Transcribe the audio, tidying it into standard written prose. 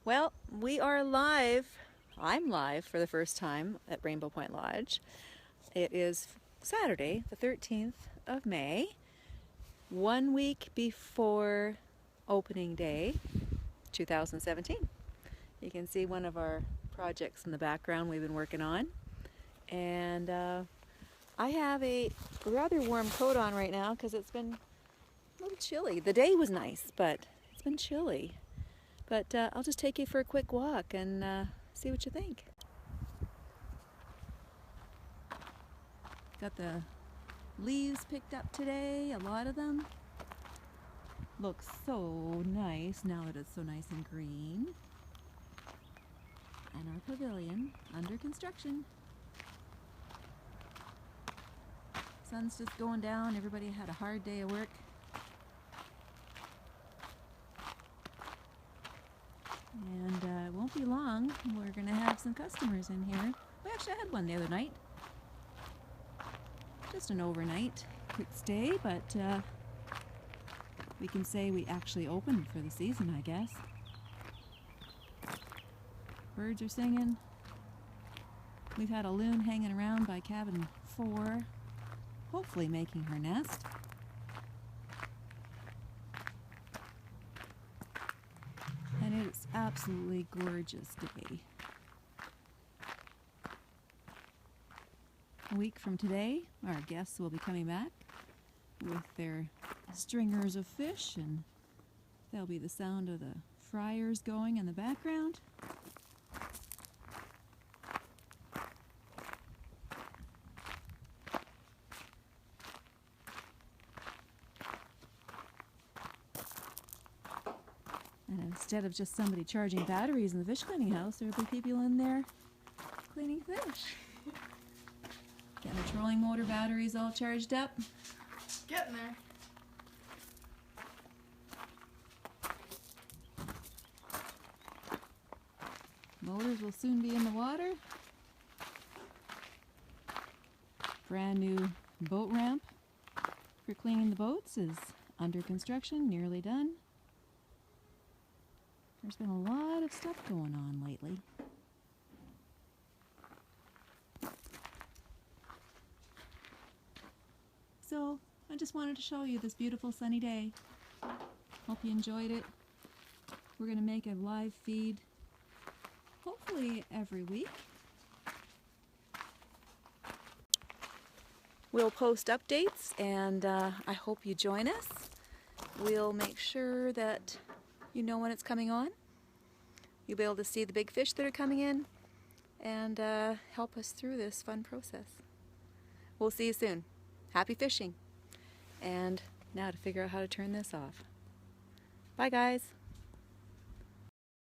Well, we are live. I'm live for the first time at Rainbow Point Lodge. It is Saturday, the 13th of May, 1 week before opening day 2017. You can see one of our projects in the background we've been working on. And I have a rather warm coat on right now because it's been a little chilly. The day was nice, but it's been chilly. But I'll just take you for a quick walk and see what you think. Got the leaves picked up today, a lot of them. Looks so nice now that it's so nice and green. And our pavilion under construction. Sun's just going down. Everybody had a hard day of work. And it won't be long. We're going to have some customers in here. We actually had one the other night. Just an overnight quick stay, but we can say we actually opened for the season, I guess. Birds are singing. We've had a loon hanging around by cabin 4, hopefully making her nest. And it's absolutely gorgeous day. A week from today, our guests will be coming back with their stringers of fish, and there'll be the sound of the fryers going in the background. And instead of just somebody charging batteries in the fish cleaning house, there'll be people in there cleaning fish. Getting the trolling motor batteries all charged up. Getting there. Motors will soon be in the water. Brand new boat ramp for cleaning the boats is under construction, nearly done. There's been a lot of stuff going on lately. So I just wanted to show you this beautiful sunny day. Hope you enjoyed it. We're going to make a live feed hopefully every week. We'll post updates, and I hope you join us. We'll make sure that you know when it's coming on. You'll be able to see the big fish that are coming in and help us through this fun process. We'll see you soon. Happy fishing. And now to figure out how to turn this off. Bye guys.